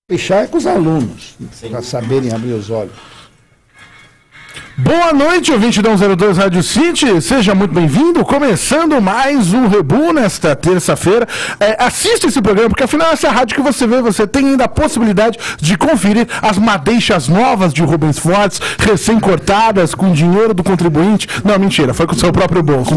Fechar é com os alunos, para saberem abrir os olhos. Boa noite, ouvinte da 102 Rádio City, seja muito bem-vindo, começando mais um Rebu nesta terça-feira. Assista esse programa, porque afinal essa rádio que você vê, você tem ainda a possibilidade de conferir as madeixas novas de Rubens Fortes, recém-cortadas, com dinheiro do contribuinte. Não, mentira, foi com o seu próprio bolso.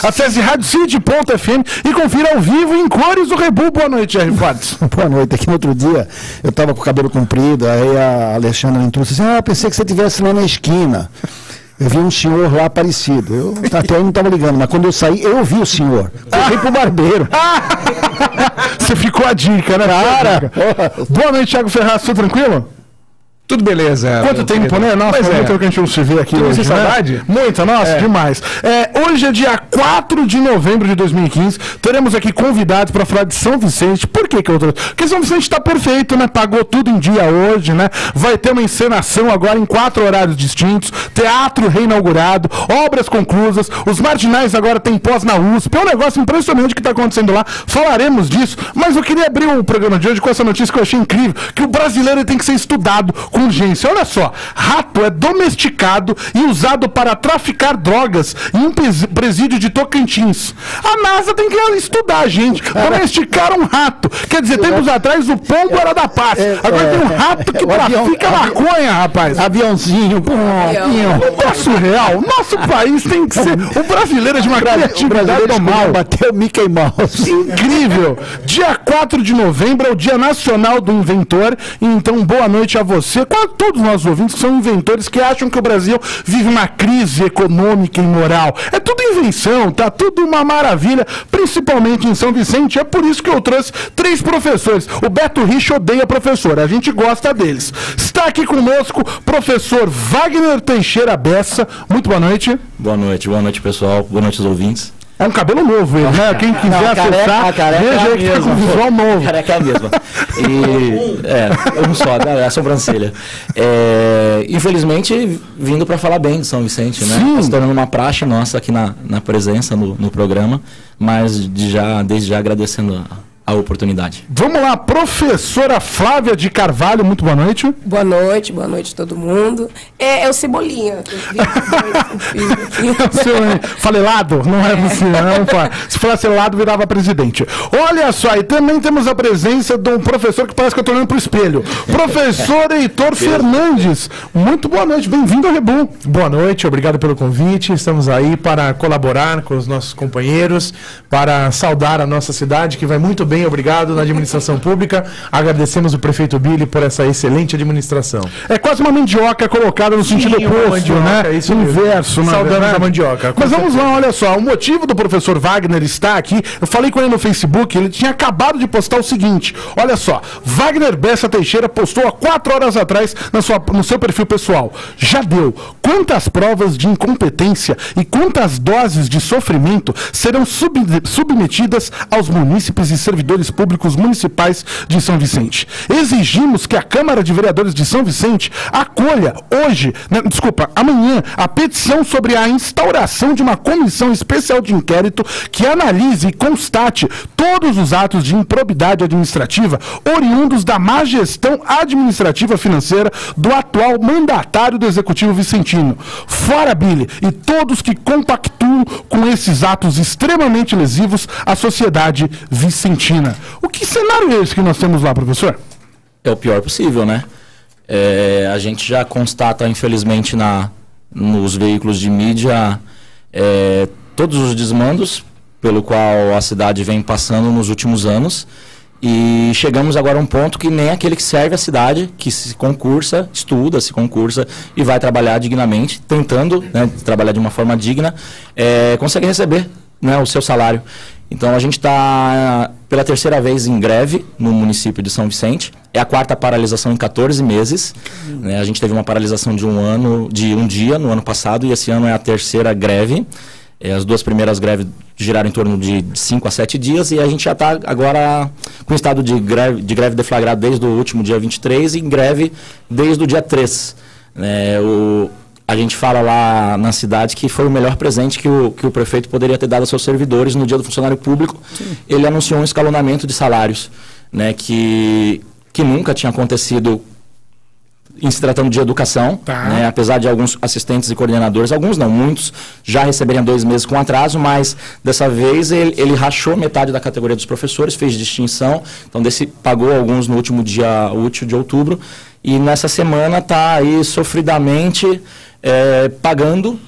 Acesse radiocity.fm e confira ao vivo em cores o Rebu. Boa noite, R. Fortes. Boa noite, aqui no outro dia eu estava com o cabelo comprido, aí a Alexandra entrou e disse assim, pensei que você estivesse lá na esquina. Eu vi um senhor lá aparecido. Eu até aí não estava ligando, mas quando eu saí, eu vi o senhor. Eu fui pro barbeiro. Você ficou a dica, né? Cara! Boa noite, Thiago Ferraz, tudo tranquilo? Tudo beleza. Quanto tempo, né? Nossa, muito tempo que a gente não se vê aqui hoje, saudade? Né? Muita, nossa, demais. Hoje é dia 4 de novembro de 2015. Teremos aqui convidados para falar de São Vicente. Por que eu trouxe? Porque São Vicente está perfeito, né? Pagou tudo em dia hoje, né? Vai ter uma encenação agora em 4 horários distintos. Teatro reinaugurado, obras conclusas. Os marginais agora têm pós na USP. É um negócio impressionante que está acontecendo lá. Falaremos disso. Mas eu queria abrir o programa de hoje com essa notícia que eu achei incrível. Que o brasileiro tem que ser estudado com urgência. Olha só, rato é domesticado e usado para traficar drogas em um presídio de Tocantins. A NASA tem que estudar, gente. Domesticar um rato. Quer dizer, tempos atrás o pombo era da paz. Agora tem um rato que trafica maconha, rapaz. Aviãozinho. Não é surreal. Nosso país tem que ser... O brasileiro é de uma criatividade normal. Bateu Mickey Mouse. Incrível. Dia 4 de novembro é o Dia Nacional do Inventor. Então, boa noite a você. Quase todos os nossos ouvintes que são inventores que acham que o Brasil vive uma crise econômica e moral. É tudo invenção, tá tudo uma maravilha, principalmente em São Vicente. É por isso que eu trouxe 3 professores. O Beto Rich odeia professor, a gente gosta deles. Está aqui conosco professor Wagner Teixeira Bessa. Muito boa noite. Boa noite, pessoal. Boa noite aos ouvintes. É um cabelo novo, né? Quem quiser acessar, veja aí que tá com visual novo. Careca é a mesma. Um só, né? A sobrancelha. Infelizmente, vindo para falar bem de São Vicente, né? Tá se tornando uma praxe nossa aqui na presença no programa, mas desde já agradecendo a oportunidade. Vamos lá, professora Flávia de Carvalho, muito boa noite. Boa noite todo mundo. É o Cebolinha. Falei lado? Não é você, não. Se fosse lado, virava presidente. Olha só, e também temos a presença de um professor que parece que eu estou olhando para o espelho. Professor Heitor Fernandes. Muito boa noite, bem-vindo ao Rebu. Boa noite, obrigado pelo convite. Estamos aí para colaborar com os nossos companheiros, para saudar a nossa cidade, que vai muito bem. Obrigado na administração pública. Agradecemos o prefeito Billy por essa excelente administração. É quase uma mandioca colocada no sentido oposto, né? Isso inverso, né? Saudamos a mandioca. Mas vamos lá, olha só. O motivo do professor Wagner estar aqui, eu falei com ele no Facebook, ele tinha acabado de postar o seguinte. Olha só, Wagner Bessa Teixeira postou há 4 horas atrás no seu perfil pessoal. Já deu. Quantas provas de incompetência e quantas doses de sofrimento serão submetidas aos munícipes e servidores públicos municipais de São Vicente? Exigimos que a Câmara de Vereadores de São Vicente acolha amanhã, a petição sobre a instauração de uma comissão especial de inquérito que analise e constate todos os atos de improbidade administrativa oriundos da má gestão administrativa financeira do atual mandatário do Executivo vicentino. Fora Billy e todos que compactuam com esses atos extremamente lesivos à sociedade vicentina. O que cenário é esse que nós temos lá, professor? É o pior possível, né? A gente já constata, infelizmente, nos veículos de mídia todos os desmandos pelo qual a cidade vem passando nos últimos anos, e chegamos agora a um ponto que nem aquele que serve a cidade, que se concursa, estuda, se concursa e vai trabalhar dignamente, tentando, né, trabalhar de uma forma digna, consegue receber, né, o seu salário. Então a gente está pela 3ª vez em greve no município de São Vicente. É a 4ª paralisação em 14 meses. Né? A gente teve uma paralisação de um dia no ano passado, e esse ano é a 3ª greve. As 2 primeiras greves giraram em torno de 5 a 7 dias, e a gente já está agora com estado de greve deflagrado desde o último dia 23 e em greve desde o dia 3. A gente fala lá na cidade que foi o melhor presente que o prefeito poderia ter dado aos seus servidores no dia do funcionário público. Sim. Ele anunciou um escalonamento de salários, né, que que nunca tinha acontecido em se tratando de educação, né? Apesar de alguns assistentes e coordenadores, alguns não, muitos já receberiam 2 meses com atraso, mas dessa vez ele rachou metade da categoria dos professores, fez distinção, então pagou alguns no último dia útil de outubro, e nessa semana está aí sofridamente pagando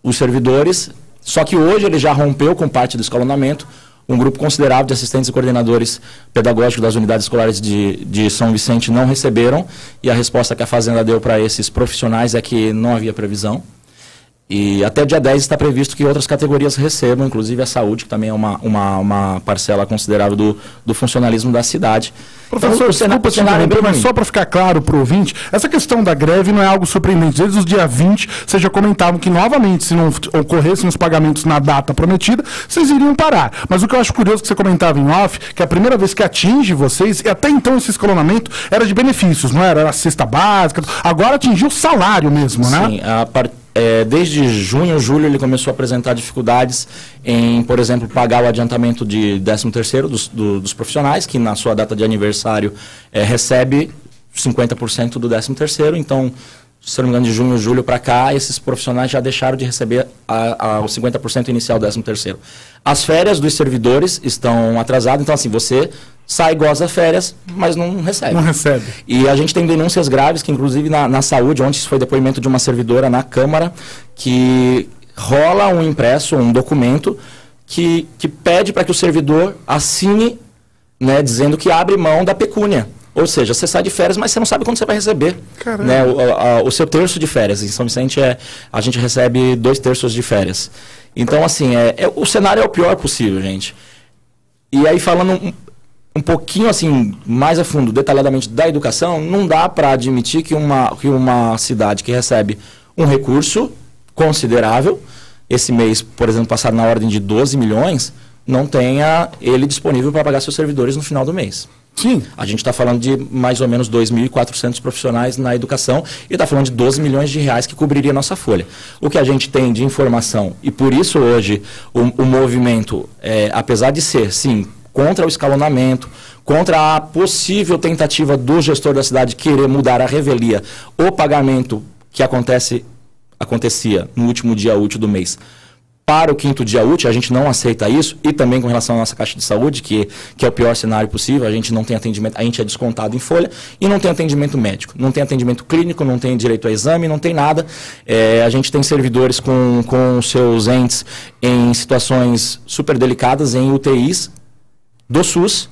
os servidores, só que hoje ele já rompeu com parte do escalonamento. Um grupo considerável de assistentes e coordenadores pedagógicos das unidades escolares de São Vicente não receberam, e a resposta que a Fazenda deu para esses profissionais é que não havia previsão. E até dia 10 está previsto que outras categorias recebam, inclusive a saúde, que também é uma parcela considerável do funcionalismo da cidade. Professor, desculpa, mas só para ficar claro para o ouvinte, essa questão da greve não é algo surpreendente. Desde os dias 20, vocês já comentavam que, novamente, se não ocorressem os pagamentos na data prometida, vocês iriam parar. Mas o que eu acho curioso que você comentava em off, que a primeira vez que atinge vocês, e até então esse escalonamento era de benefícios, não era? Era a cesta básica, agora atingiu o salário mesmo, né? Sim, desde junho, julho, ele começou a apresentar dificuldades em, por exemplo, pagar o adiantamento de 13º dos profissionais, que na sua data de aniversário recebe 50% do 13º. Então, se não me engano, de junho, julho para cá, esses profissionais já deixaram de receber o 50% inicial do 13º. As férias dos servidores estão atrasadas, então assim, você sai, goza férias, mas não recebe. Não recebe. E a gente tem denúncias graves, que inclusive na saúde, ontem foi depoimento de uma servidora na Câmara, que rola um impresso, um documento, que pede para que o servidor assine, né, dizendo que abre mão da pecúnia. Ou seja, você sai de férias, mas você não sabe quando você vai receber, né, o seu terço de férias. Em São Vicente, a gente recebe 2 terços de férias. Então, assim, o cenário é o pior possível, gente. E aí, falando um pouquinho assim, mais a fundo, detalhadamente da educação, não dá para admitir que uma cidade que recebe um recurso considerável, esse mês, por exemplo, passado na ordem de 12 milhões, não tenha ele disponível para pagar seus servidores no final do mês. Sim. A gente está falando de mais ou menos 2.400 profissionais na educação e está falando de 12 milhões de reais que cobriria a nossa folha. O que a gente tem de informação, e por isso hoje o movimento, apesar de ser, sim, contra o escalonamento, contra a possível tentativa do gestor da cidade querer mudar a revelia, o pagamento que acontecia no último dia útil do mês para o 5º dia útil, a gente não aceita isso, e também com relação à nossa Caixa de Saúde, que é o pior cenário possível, a gente não tem atendimento, a gente é descontado em folha, e não tem atendimento médico, não tem atendimento clínico, não tem direito a exame, não tem nada. A gente tem servidores com seus entes em situações super delicadas, em UTIs do SUS,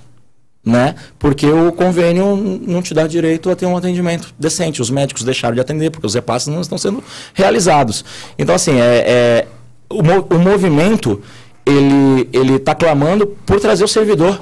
né? Porque o convênio não te dá direito a ter um atendimento decente. Os médicos deixaram de atender porque os repasses não estão sendo realizados. Então, assim, o movimento, ele está clamando por trazer o servidor.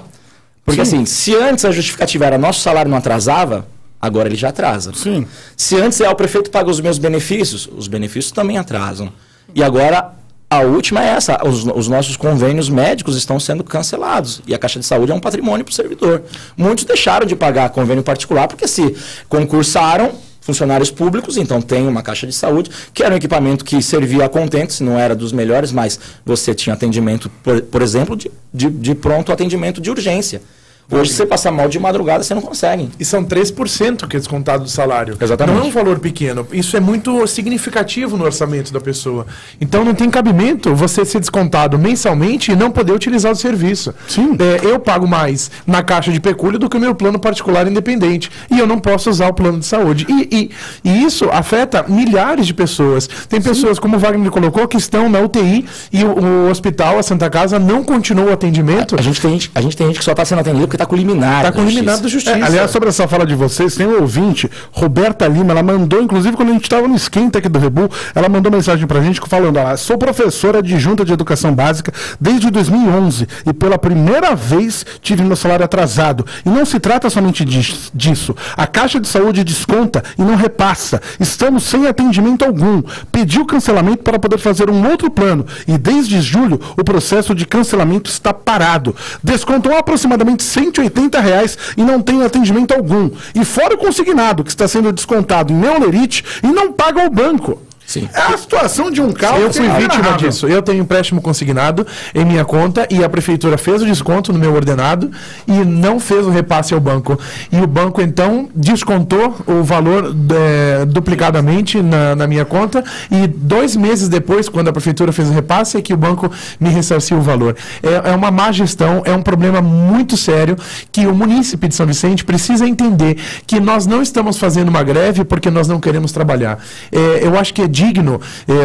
Porque, sim, assim, se antes a justificativa era nosso salário não atrasava, agora ele já atrasa. Sim. Se antes o prefeito paga os meus benefícios, os benefícios também atrasam. E agora a última é essa, os nossos convênios médicos estão sendo cancelados e a Caixa de Saúde é um patrimônio para o servidor. Muitos deixaram de pagar convênio particular porque se concursaram funcionários públicos, então tem uma Caixa de Saúde, que era um equipamento que servia a contento, se não era dos melhores, mas você tinha atendimento, por exemplo, de pronto atendimento de urgência. Hoje, se você passar mal de madrugada, você não consegue. E são 3% que é descontado do salário. Exatamente. Não é um valor pequeno. Isso é muito significativo no orçamento da pessoa. Então, não tem cabimento você ser descontado mensalmente e não poder utilizar o serviço. Sim. Eu pago mais na Caixa de Pecúlio do que o meu plano particular independente. E eu não posso usar o plano de saúde. E isso afeta milhares de pessoas. Tem pessoas, como o Wagner colocou, que estão na UTI e o hospital, a Santa Casa, não continua o atendimento. A gente tem gente que só está sendo atendido porque está com liminar. Está com liminar da justiça. Aliás, sobre essa fala de vocês, tem um ouvinte, Roberta Lima, ela mandou, inclusive quando a gente estava no esquenta aqui do Rebu, ela mandou mensagem pra gente falando, sou professora adjunta de educação básica desde 2011 e pela primeira vez tive meu salário atrasado. E não se trata somente disso. A Caixa de Saúde desconta e não repassa. Estamos sem atendimento algum. Pedi o cancelamento para poder fazer um outro plano e desde julho o processo de cancelamento está parado. Descontam aproximadamente R$180 e não tem atendimento algum. E fora o consignado, que está sendo descontado em Neolerite e não paga ao banco. Sim. É a situação de um caos. Eu fui vítima disso. Eu tenho empréstimo consignado em minha conta e a prefeitura fez o desconto no meu ordenado e não fez o repasse ao banco. E o banco, então, descontou o valor duplicadamente na minha conta e 2 meses depois, quando a prefeitura fez o repasse, é que o banco me ressarciu o valor. É uma má gestão, é um problema muito sério que o munícipe de São Vicente precisa entender que nós não estamos fazendo uma greve porque nós não queremos trabalhar. Eu acho que é digno,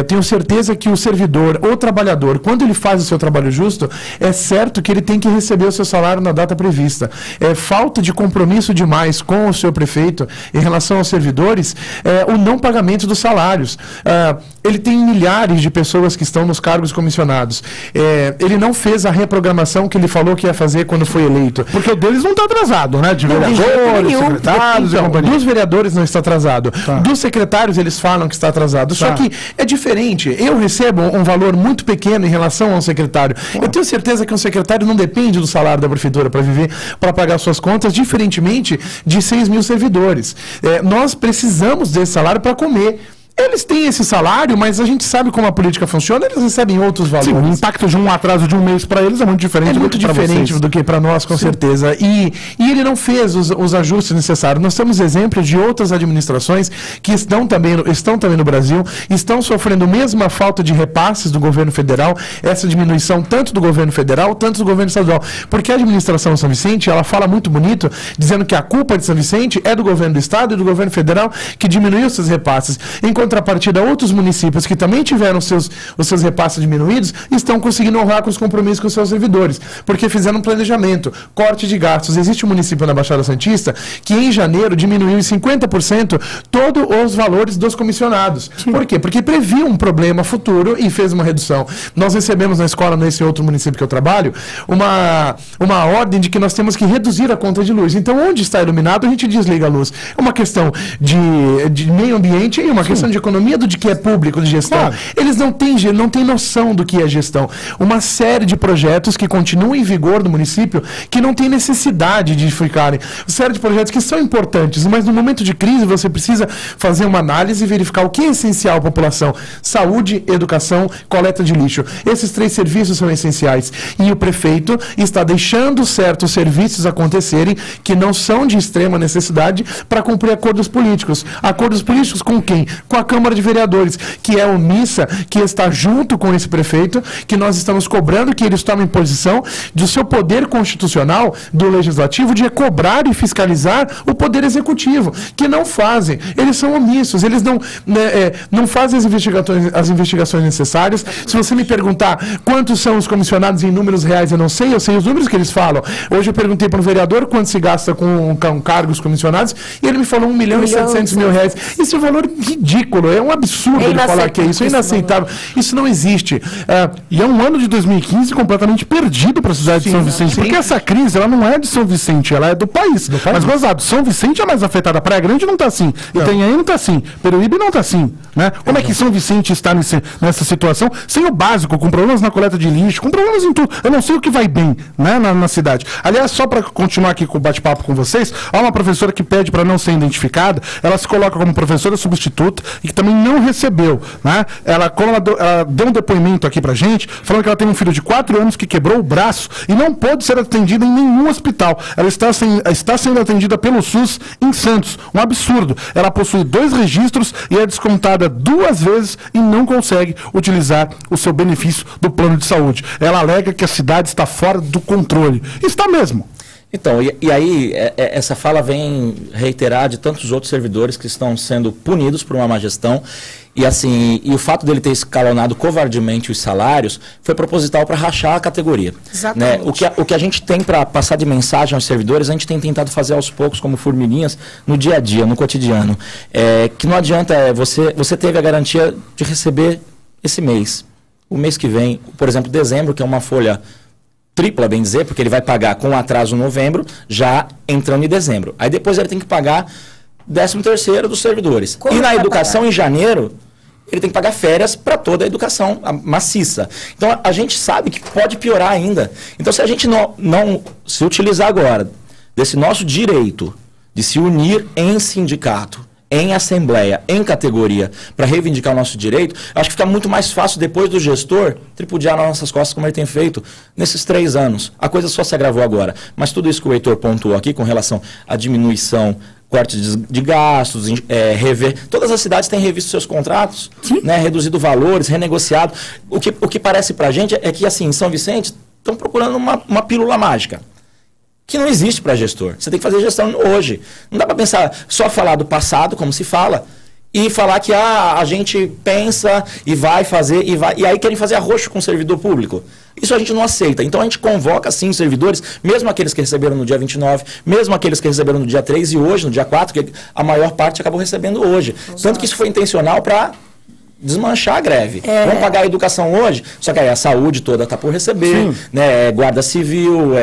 tenho certeza que o servidor ou trabalhador, quando ele faz o seu trabalho justo, é certo que ele tem que receber o seu salário na data prevista. Falta de compromisso demais com o seu prefeito em relação aos servidores, o não pagamento dos salários. Ele tem milhares de pessoas que estão nos cargos comissionados. Ele não fez a reprogramação que ele falou que ia fazer quando foi eleito. Porque o deles não está atrasado, né? De vereadores, secretários e companhia. Dos vereadores não está atrasado. Tá. Dos secretários eles falam que está atrasado. Só Tá. que é diferente. Eu recebo um valor muito pequeno em relação a um secretário. Eu tenho certeza que um secretário não depende do salário da prefeitura para viver, para pagar suas contas, diferentemente de 6 mil servidores. Nós precisamos desse salário para comer. Eles têm esse salário, mas a gente sabe como a política funciona, eles recebem outros valores. Sim, o impacto de um atraso de um mês para eles é muito diferente. É muito diferente do que para nós, com certeza. E ele não fez os ajustes necessários. Nós temos exemplos de outras administrações que estão também no Brasil, estão sofrendo a mesma falta de repasses do governo federal, essa diminuição tanto do governo federal, tanto do governo estadual. Porque a administração de São Vicente, ela fala muito bonito, dizendo que a culpa de São Vicente é do governo do estado e do governo federal que diminuiu seus repasses. Em contrapartida, outros municípios que também tiveram os seus repasses diminuídos estão conseguindo honrar com os compromissos com os seus servidores, porque fizeram um planejamento, corte de gastos. Existe um município na Baixada Santista que em janeiro diminuiu em 50% todos os valores dos comissionados. Por quê? Porque previu um problema futuro e fez uma redução. Nós recebemos na escola, nesse outro município que eu trabalho, uma ordem de que nós temos que reduzir a conta de luz. Então, onde está iluminado, a gente desliga a luz. É uma questão de meio ambiente e uma questão de economia do que é público, de gestão. Claro. Eles não têm noção do que é gestão. Uma série de projetos que continuam em vigor no município que não tem necessidade de ficarem. Uma série de projetos que são importantes, mas no momento de crise você precisa fazer uma análise e verificar o que é essencial à população. Saúde, educação, coleta de lixo. Esses 3 serviços são essenciais. E o prefeito está deixando certos serviços acontecerem que não são de extrema necessidade para cumprir acordos políticos. Acordos políticos com quem? Com a Câmara de Vereadores, que é omissa, que está junto com esse prefeito, que nós estamos cobrando que eles tomem posição do seu poder constitucional, do legislativo, de cobrar e fiscalizar o poder executivo, que não fazem. Eles são omissos, eles não fazem as investigações necessárias. Se você me perguntar quantos são os comissionados em números reais, eu não sei, eu sei os números que eles falam. Hoje eu perguntei para um vereador quanto se gasta com cargos comissionados e ele me falou 1.700.000 reais. Esse é um valor ridículo, é um absurdo ele falar que é isso, é inaceitável. Isso não existe. E é um ano de 2015 completamente perdido para a cidade de São Vicente, porque essa crise ela não é de São Vicente, ela é do país. Mas, gozado, São Vicente é mais afetada, Praia Grande não está assim, Itanhaém não está assim, Peruíbe não está assim. Né? Como é que São Vicente está nessa situação, sem o básico, com problemas na coleta de lixo, com problemas em tudo. Eu não sei o que vai bem, né, na cidade. Aliás, só para continuar aqui com o bate-papo com vocês, há uma professora que pede para não ser identificada, ela se coloca como professora substituta e que também não recebeu, né? Ela deu um depoimento aqui pra gente, falando que ela tem um filho de 4 anos que quebrou o braço e não pôde ser atendida em nenhum hospital. Ela está sendo atendida pelo SUS em Santos. Um absurdo. Ela possui 2 registros e é descontada 2 vezes e não consegue utilizar o seu benefício do plano de saúde. Ela alega que a cidade está fora do controle. Está mesmo. Então, e aí, essa fala vem reiterar de tantos outros servidores que estão sendo punidos por uma má gestão. E assim, o fato dele ter escalonado covardemente os salários foi proposital para rachar a categoria. Exatamente. Né? O que a gente tem para passar de mensagem aos servidores, a gente tem tentado fazer aos poucos, como formiguinhas, no dia a dia, no cotidiano. Que não adianta, você teve a garantia de receber esse mês. O mês que vem, por exemplo, dezembro, que é uma folha tripla, bem dizer, porque ele vai pagar com atraso em novembro, já entrando em dezembro. Aí depois ele tem que pagar 13º dos servidores. Como e na educação, pagar? Em janeiro, ele tem que pagar férias para toda a educação maciça. Então, a gente sabe que pode piorar ainda. Então, se a gente não se utilizar agora desse nosso direito de se unir em sindicato, em assembleia, em categoria, para reivindicar o nosso direito, acho que fica muito mais fácil depois do gestor tripudiar nas nossas costas, como ele tem feito nesses 3 anos. A coisa só se agravou agora. Mas tudo isso que o Heitor pontuou aqui com relação à diminuição, corte de gastos, rever. Todas as cidades têm revisto seus contratos, né, reduzido valores, renegociado. O que parece para a gente é que, assim, em São Vicente, estão procurando uma pílula mágica, que não existe para gestor. Você tem que fazer gestão hoje. Não dá para pensar, só falar do passado, como se fala, e falar que a gente pensa e vai fazer, e aí querem fazer arroxo com o servidor público. Isso a gente não aceita. Então a gente convoca, sim, os servidores, mesmo aqueles que receberam no dia 29, mesmo aqueles que receberam no dia 3 e hoje, no dia 4, que a maior parte acabou recebendo hoje. Tanto que isso foi intencional para desmanchar a greve. Vamos pagar a educação hoje, só que aí a saúde toda está por receber, né? Guarda civil,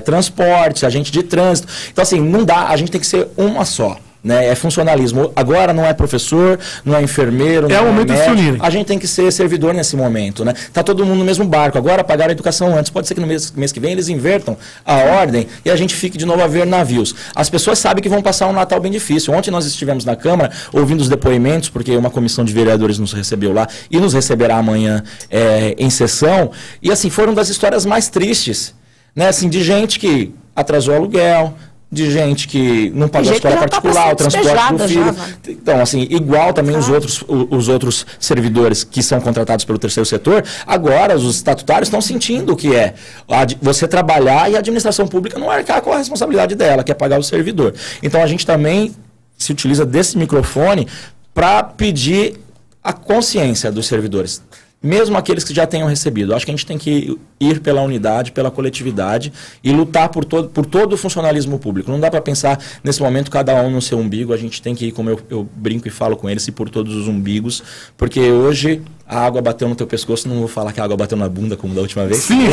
transporte, agente de trânsito. Então, assim, não dá, a gente tem que ser uma só. Né? É funcionalismo. Agora não é professor, não é enfermeiro, não é momento de se unir. A gente tem que ser servidor nesse momento, né? Tá todo mundo no mesmo barco. Agora pagaram a educação antes. Pode ser que no mês que vem eles invertam a ordem e a gente fique de novo a ver navios. As pessoas sabem que vão passar um Natal bem difícil. Ontem nós estivemos na Câmara ouvindo os depoimentos, porque uma comissão de vereadores nos recebeu lá e nos receberá amanhã em sessão. E assim, foram das histórias mais tristes, né? Assim, de gente que atrasou o aluguel, de gente que não pagou a escola particular, o transporte do filho. Então, assim, igual também os outros servidores que são contratados pelo terceiro setor, agora os estatutários estão sentindo o que é você trabalhar e a administração pública não arcar com a responsabilidade dela, que é pagar o servidor. Então, a gente também se utiliza desse microfone para pedir a consciência dos servidores. Mesmo aqueles que já tenham recebido. Acho que a gente tem que ir pela unidade, pela coletividade e lutar por todo o funcionalismo público. Não dá para pensar, nesse momento, cada um no seu umbigo. A gente tem que ir, como eu brinco e falo com eles, e por todos os umbigos, porque hoje a água bateu no teu pescoço. Não vou falar que a água bateu na bunda, como da última vez. Sim.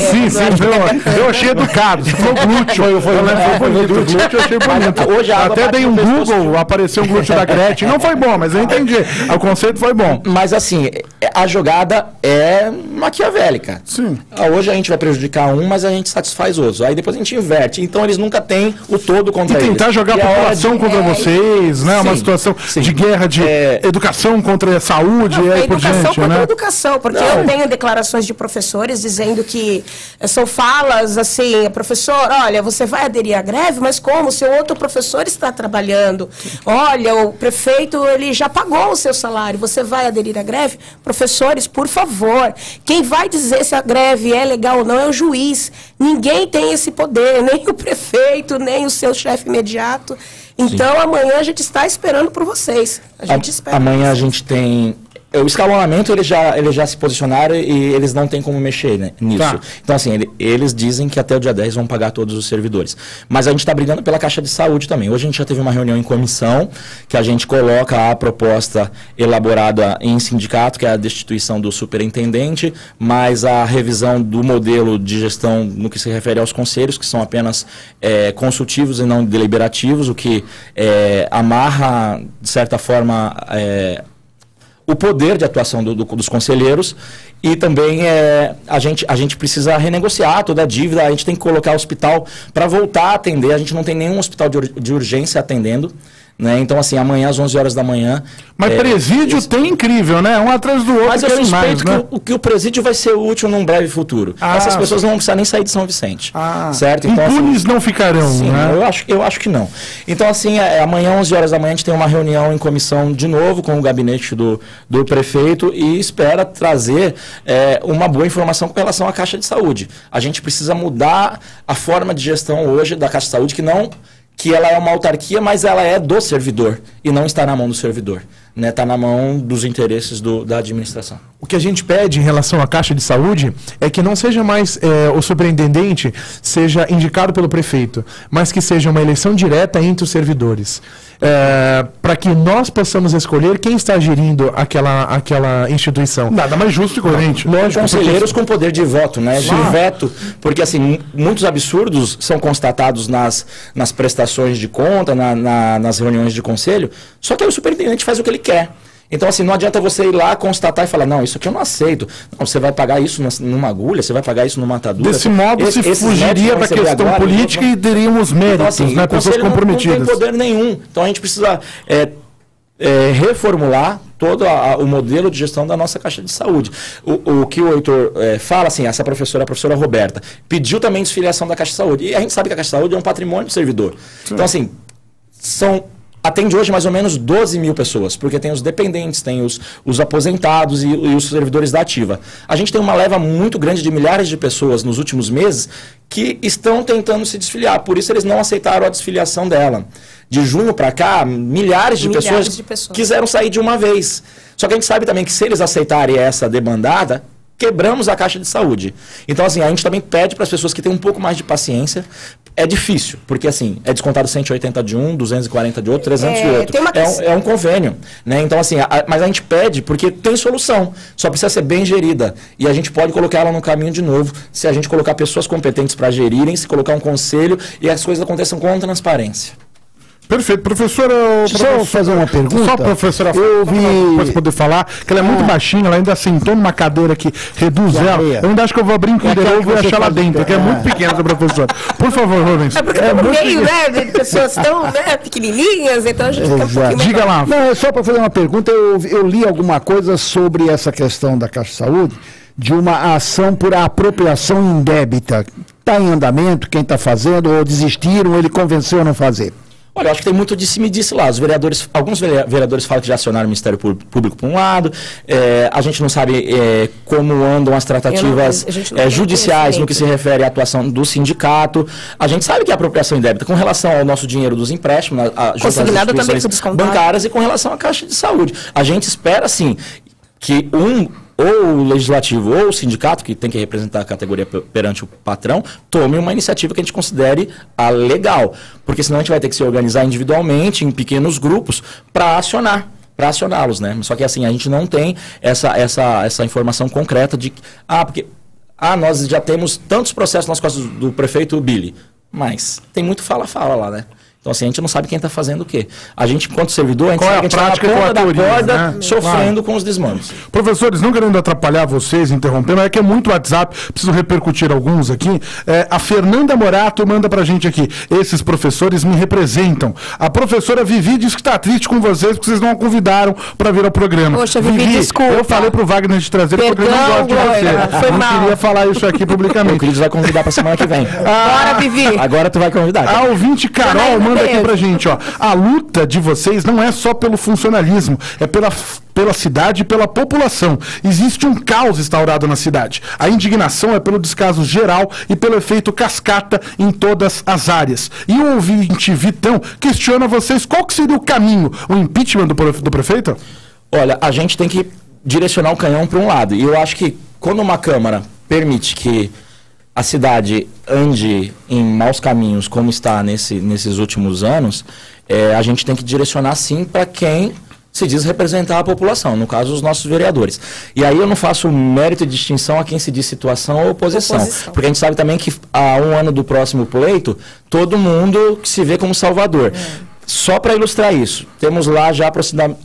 Eu achei educado. Você falou glúteo. Foi bonito. Glúteo eu achei bonito. Hoje a água até dei um Google, apareceu um glúteo da Gretchen. Não foi bom, mas eu entendi. O conceito foi bom. Mas assim, a jogada é maquiavélica. Sim. Hoje a gente vai prejudicar um, mas a gente satisfaz outros. Aí depois a gente inverte. Então eles nunca têm o todo contra eles. E tentar jogar a população contra vocês, né? Uma situação de guerra de educação contra a saúde e aí por diante, né? Educação, porque eu tenho declarações de professores dizendo que são falas assim, professor, olha, você vai aderir à greve, mas como? Seu outro professor está trabalhando. Olha, o prefeito, ele já pagou o seu salário, você vai aderir à greve? Professores, por favor, quem vai dizer se a greve é legal ou não é o juiz. Ninguém tem esse poder, nem o prefeito, nem o seu chefe imediato. Então, amanhã a gente está esperando por vocês. A gente espera. Amanhã a gente tem... O escalonamento, eles já se posicionaram e eles não têm como mexer, né, nisso. Tá. Então, assim, eles dizem que até o dia 10 vão pagar todos os servidores. Mas a gente está brigando pela Caixa de Saúde também. Hoje a gente já teve uma reunião em comissão, que a gente coloca a proposta elaborada em sindicato, que é a destituição do superintendente, mais a revisão do modelo de gestão no que se refere aos conselhos, que são apenas consultivos e não deliberativos, o que amarra, de certa forma... o poder de atuação dos conselheiros e também a gente precisa renegociar toda a dívida, a gente tem que colocar o hospital para voltar a atender, a gente não tem nenhum hospital de urgência atendendo, né? Então, assim, amanhã às 11 horas da manhã... Mas presídio tem incrível, né? Um atrás do outro. Mas eu suspeito que o presídio vai ser útil num breve futuro. Essas pessoas não vão precisar nem sair de São Vicente. Certo? Então, impunes assim, não ficarão, sim, né? Eu acho que não. Então, assim, amanhã, 11 horas da manhã, a gente tem uma reunião em comissão de novo com o gabinete do prefeito e espera trazer uma boa informação com relação à Caixa de Saúde. A gente precisa mudar a forma de gestão hoje da Caixa de Saúde, que ela é uma autarquia, mas ela é do servidor e não está na mão do servidor, né? Está na mão dos interesses da administração. O que a gente pede em relação à Caixa de Saúde é que não seja mais o superintendente seja indicado pelo prefeito, mas que seja uma eleição direta entre os servidores. Para que nós possamos escolher quem está gerindo aquela instituição. Nada mais justo e coerente. Lógico, conselheiros com poder de voto, né? De veto, porque assim, muitos absurdos são constatados nas prestações de conta, nas reuniões de conselho, só que aí o superintendente faz o que ele quer. Então, assim, não adianta você ir lá, constatar e falar, não, isso aqui eu não aceito. Não, você vai pagar isso numa agulha, você vai pagar isso numa atadura. Desse modo, se fugiria da questão política e teríamos méritos, então, assim, né? Pessoas comprometidas. Não tem poder nenhum. Então, a gente precisa reformular todo o modelo de gestão da nossa Caixa de Saúde. O que o Heitor fala, assim, essa professora, a professora Roberta, pediu também desfiliação da Caixa de Saúde. E a gente sabe que a Caixa de Saúde é um patrimônio do servidor. Sim. Então, assim, atende hoje mais ou menos 12 mil pessoas, porque tem os dependentes, tem os aposentados e os servidores da ativa. A gente tem uma leva muito grande de milhares de pessoas nos últimos meses que estão tentando se desfiliar, por isso eles não aceitaram a desfiliação dela. De junho para cá, milhares de pessoas quiseram sair de uma vez. Só que a gente sabe também que se eles aceitarem essa demandada, quebramos a Caixa de Saúde. Então, assim, a gente também pede para as pessoas que têm um pouco mais de paciência. É difícil, porque assim, é descontado 180 de um, 240 de outro, 300 de outro. É um convênio, né? Então, assim, mas a gente pede porque tem solução, só precisa ser bem gerida. E a gente pode colocar ela no caminho de novo, se a gente colocar pessoas competentes para gerirem, se colocar um conselho e as coisas aconteçam com transparência. Perfeito. Professora... Deixa eu fazer uma pergunta. Só a professora pode poder falar, que ela é muito baixinha, ela ainda sentou numa cadeira que reduz ela. Eu ainda acho que eu vou abrir um Kinder Ovo e achar lá dentro, que é muito pequena essa professora. Por favor, Rubens. É porque tá no meio, né, de pessoas tão pequenininhas, então a gente fica um pouquinho mais... Diga lá. Não, é só para fazer uma pergunta. Eu li alguma coisa sobre essa questão da Caixa de Saúde, de uma ação por apropriação indébita. Está em andamento, quem está fazendo, ou desistiram, ele convenceu a não fazer? Olha, eu acho que tem muito disse-me-disse lá. Alguns vereadores falam que já acionaram o Ministério Público por um lado. A gente não sabe como andam as tratativas judiciais no que se refere à atuação do sindicato. A gente sabe que a apropriação indébita com relação ao nosso dinheiro dos empréstimos, junto às instituições bancárias e com relação à Caixa de Saúde. A gente espera, assim, que ou o legislativo ou o sindicato, que tem que representar a categoria perante o patrão, tome uma iniciativa que a gente considere legal. Porque senão a gente vai ter que se organizar individualmente, em pequenos grupos, para acioná-los, né? Só que assim, a gente não tem essa informação concreta de nós já temos tantos processos nas costas do prefeito Billy, mas tem muito fala-fala lá, né? Então, assim, a gente não sabe quem está fazendo o quê. A gente, enquanto servidor, a gente sabe que a gente está na ponta da corda, né? Sofrendo com os desmandos. Professores, não querendo atrapalhar vocês, interromper, mas é que é muito WhatsApp, preciso repercutir alguns aqui. A Fernanda Morato manda pra gente aqui. Esses professores me representam. A professora Vivi diz que está triste com vocês, porque vocês não a convidaram para vir ao programa. Poxa, Vivi, desculpa. Eu falei pro Wagner de trazer, porque ele não gosta de você. Foi não mal. Queria falar isso aqui publicamente. O Cris vai convidar pra semana que vem. Bora, Vivi. Agora tu vai convidar. A ouvinte Carol manda aqui pra gente, ó. A luta de vocês não é só pelo funcionalismo, é pela cidade e pela população. Existe um caos instaurado na cidade. A indignação é pelo descaso geral e pelo efeito cascata em todas as áreas. E o ouvinte Vitão questiona vocês qual que seria o caminho, o impeachment do prefeito? Olha, a gente tem que direcionar o canhão para um lado. E eu acho que quando uma Câmara permite que a cidade ande em maus caminhos, como está nesses últimos anos, a gente tem que direcionar, sim, para quem se diz representar a população, no caso, os nossos vereadores. E aí eu não faço mérito e distinção a quem se diz situação ou oposição. Porque a gente sabe também que há um ano do próximo pleito, todo mundo se vê como salvador. Só para ilustrar isso, temos lá já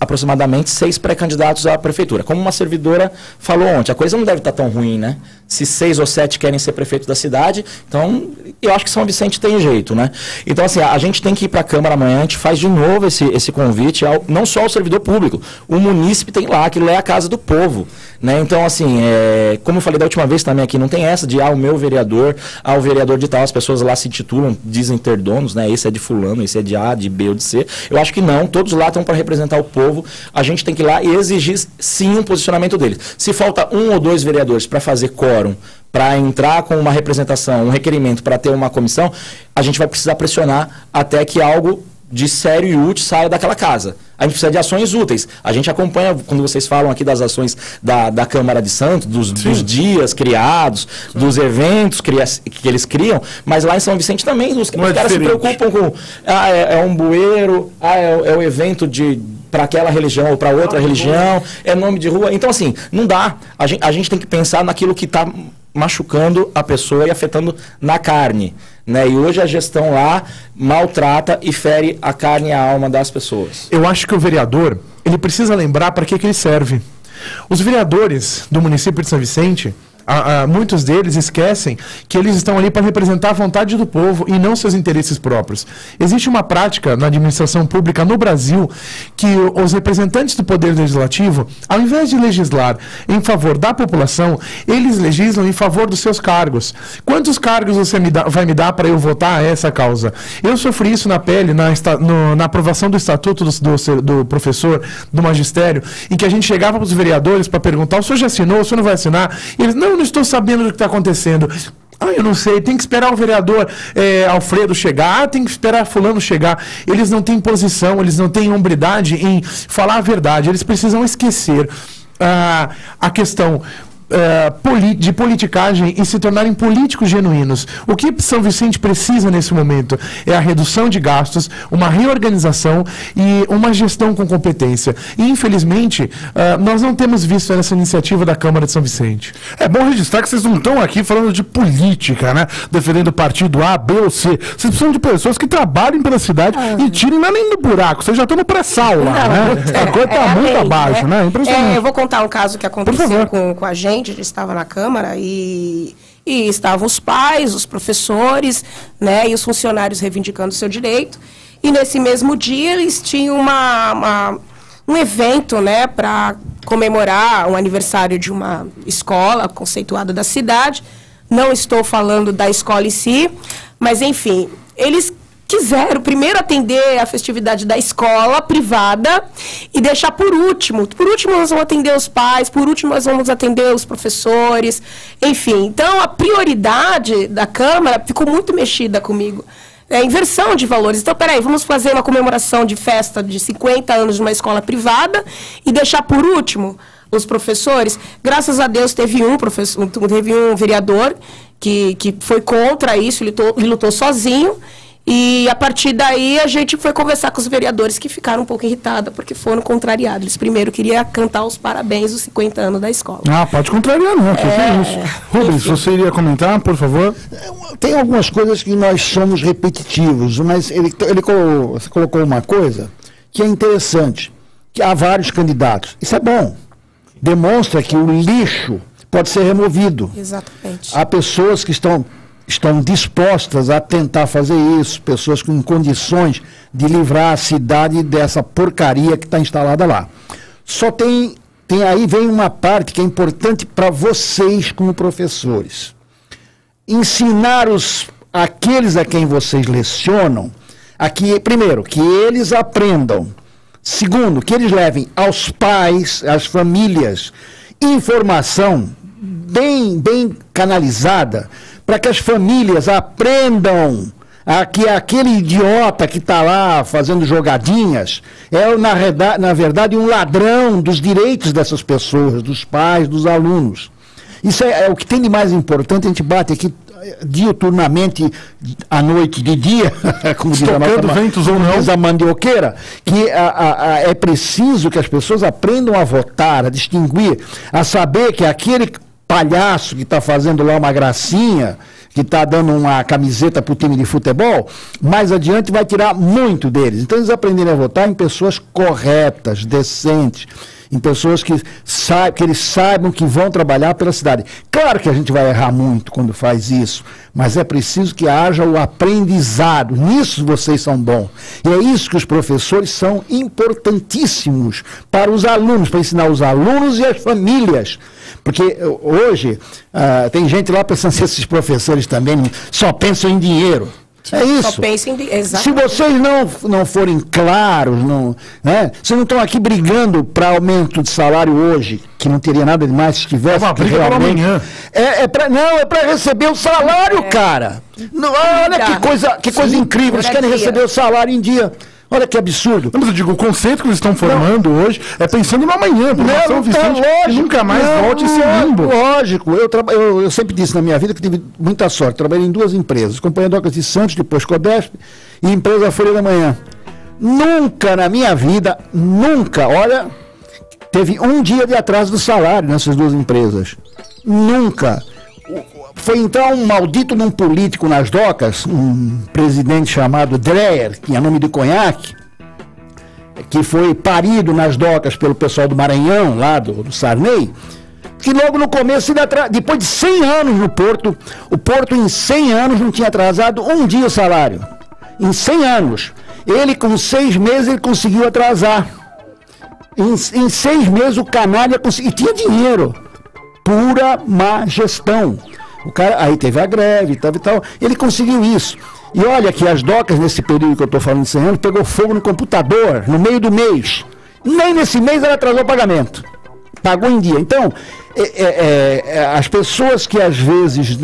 aproximadamente 6 pré-candidatos à prefeitura. Como uma servidora falou ontem, a coisa não deve estar tão ruim, né? Se 6 ou 7 querem ser prefeitos da cidade, então eu acho que São Vicente tem jeito, né? Então, assim, a gente tem que ir para a Câmara amanhã, a gente faz de novo esse convite, não só ao servidor público, o munícipe tem lá, aquilo é a casa do povo, né? Então, assim, como eu falei da última vez também aqui, não tem essa de, o meu vereador, o vereador de tal, as pessoas lá se titulam, dizem ter donos, né? Esse é de fulano, esse é de A, de B ou de C. Eu acho que não, todos lá estão para representar o povo, a gente tem que ir lá e exigir, sim, um posicionamento deles. Se falta 1 ou 2 vereadores para fazer quórum, para entrar com uma representação, um requerimento para ter uma comissão, a gente vai precisar pressionar até que algo de sério e útil saia daquela casa. A gente precisa de ações úteis. A gente acompanha, quando vocês falam aqui das ações da Câmara de Santos, dos dias criados, dos eventos que eles criam, mas lá em São Vicente também os caras se preocupam com é um bueiro, é o evento para aquela religião ou para outra religião, é nome de rua. Então, assim, não dá. A gente tem que pensar naquilo que está machucando a pessoa e afetando na carne, né? E hoje a gestão lá maltrata e fere a carne e a alma das pessoas. Eu acho que o vereador, ele precisa lembrar para que ele serve. Os vereadores do município de São Vicente, muitos deles esquecem que eles estão ali para representar a vontade do povo e não seus interesses próprios. Existe uma prática na administração pública no Brasil que os representantes do Poder Legislativo, ao invés de legislar em favor da população, eles legislam em favor dos seus cargos. Quantos cargos você vai me dar para eu votar a essa causa? Eu sofri isso na pele na aprovação do Estatuto do professor, do magistério, em que a gente chegava para os vereadores para perguntar: o senhor já assinou? O senhor não vai assinar? E eles: não estou sabendo do que está acontecendo. Eu não sei, tem que esperar o vereador Alfredo chegar, tem que esperar fulano chegar. Eles não têm posição, eles não têm hombridade em falar a verdade. Eles precisam esquecer a questão de politicagem e se tornarem políticos genuínos. O que São Vicente precisa nesse momento é a redução de gastos, uma reorganização e uma gestão com competência. E, infelizmente, nós não temos visto essa iniciativa da Câmara de São Vicente. É bom registrar que vocês não estão aqui falando de política, né? Defendendo partido A, B ou C. Vocês precisam de pessoas que trabalhem pela cidade e tirem não é nem do buraco. Vocês já estão no pré-sal lá, né? A coisa está muito abaixo, né? Impressionante. Eu vou contar um caso que aconteceu com a gente. A gente estava na Câmara e estavam os pais, os professores, né, e os funcionários reivindicando o seu direito. E nesse mesmo dia eles tinham um evento, né, para comemorar o aniversário de uma escola conceituada da cidade. Não estou falando da escola em si, mas enfim, eles quiseram primeiro atender a festividade da escola privada e deixar por último. Por último nós vamos atender os pais, por último nós vamos atender os professores, enfim. Então a prioridade da Câmara ficou muito mexida comigo. Inversão de valores. Então, peraí, vamos fazer uma comemoração de festa de 50 anos de uma escola privada e deixar por último os professores. Graças a Deus teve um vereador que foi contra isso, ele lutou sozinho. E, a partir daí, a gente foi conversar com os vereadores que ficaram um pouco irritados, porque foram contrariados. Eles primeiro queriam cantar os parabéns dos 50 anos da escola. Pode contrariar, não. Que é isso. Rubens, você iria comentar, por favor? Tem algumas coisas que nós somos repetitivos, mas você colocou uma coisa que é interessante, que há vários candidatos. Isso é bom. Demonstra que o lixo pode ser removido. Exatamente. Há pessoas que estão dispostas a tentar fazer isso, pessoas com condições de livrar a cidade dessa porcaria que está instalada lá. Só aí vem uma parte que é importante para vocês como professores. Ensinar aqueles a quem vocês lecionam, primeiro, que eles aprendam. Segundo, que eles levem aos pais, às famílias, informação bem canalizada, para que as famílias aprendam que aquele idiota que está lá fazendo jogadinhas é, na verdade, um ladrão dos direitos dessas pessoas, dos pais, dos alunos. Isso é o que tem de mais importante. A gente bate aqui diuturnamente, à noite, de dia, como diz a mandioqueira, que é preciso que as pessoas aprendam a votar, a distinguir, a saber que aquele palhaço que está fazendo lá uma gracinha, que está dando uma camiseta para o time de futebol, mais adiante vai tirar muito deles. Então eles aprenderem a votar em pessoas corretas, decentes, em pessoas que eles saibam que vão trabalhar pela cidade. Claro que a gente vai errar muito quando faz isso, mas é preciso que haja o aprendizado. Nisso vocês são bons. E é isso que os professores são importantíssimos para os alunos, para ensinar os alunos e as famílias. Porque hoje tem gente lá pensando que esses professores também só pensam em dinheiro. É isso. Só pensam Se vocês não forem claros, vocês não estão aqui brigando para aumento de salário hoje, que não teria nada demais se tivesse. É uma briga para amanhã. É para receber o salário, cara. Não, olha que coisa incrível. Eles querem receber o salário em dia. Olha que absurdo. Não, mas eu digo, o conceito que eles estão formando hoje é pensando no amanhã, para São Vicente que nunca mais volte esse limbo. Lógico, eu sempre disse na minha vida que tive muita sorte. Trabalhei em 2 empresas, Companhia Docas de Santos, depois Codesp, e empresa Folha da Manhã. Nunca na minha vida, teve um dia de atraso do salário nessas 2 empresas. Nunca. Foi entrar um maldito num político nas docas, um presidente chamado Dreyer, que tinha nome de conhaque, que foi parido nas docas pelo pessoal do Maranhão, lá do Sarney, que logo no começo, depois de 100 anos no Porto, o Porto em 100 anos não tinha atrasado um dia o salário. Em 100 anos. Ele com 6 meses ele conseguiu atrasar. Em 6 meses o canalha conseguiu, e tinha dinheiro. Pura má gestão. O cara, aí teve a greve e tal, ele conseguiu isso. E olha que as docas, nesse período que eu estou falando de 100 anos, pegou fogo no computador, no meio do mês. Nem nesse mês ela atrasou o pagamento. Pagou em dia. Então, as pessoas que às vezes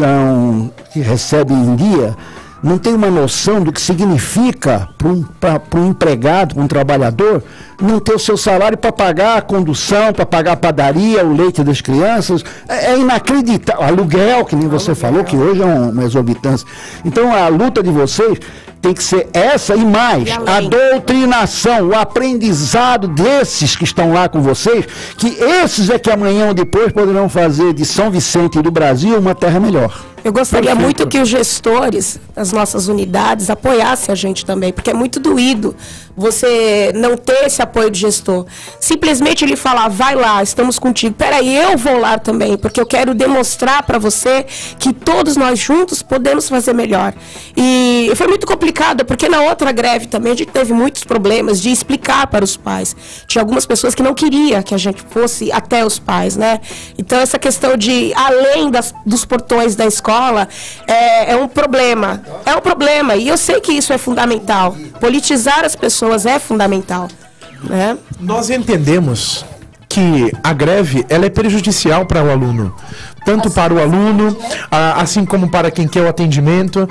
que recebem em dia, não tem uma noção do que significa para um empregado, para um trabalhador, não ter o seu salário para pagar a condução, para pagar a padaria, o leite das crianças. É inacreditável. Aluguel, que nem você falou, que hoje é uma exorbitância. Então, a luta de vocês tem que ser essa e mais, a doutrinação, o aprendizado desses que estão lá com vocês, que esses é que amanhã ou depois poderão fazer de São Vicente e do Brasil uma terra melhor. Eu gostaria muito que os gestores das nossas unidades apoiassem a gente também, porque é muito doído você não ter esse apoio de gestor. Simplesmente ele falar, vai lá, estamos contigo. Peraí, eu vou lá também, porque eu quero demonstrar para você que todos nós juntos podemos fazer melhor. E foi muito complicado, porque na outra greve também a gente teve muitos problemas de explicar para os pais. Tinha algumas pessoas que não queriam que a gente fosse até os pais, né? Então essa questão de, além dos portões da escola, é um problema. É um problema. E eu sei que isso é fundamental. Politizar as pessoas é fundamental. Né? Nós entendemos que a greve ela é prejudicial para o aluno. Tanto para o aluno, assim como para quem quer o atendimento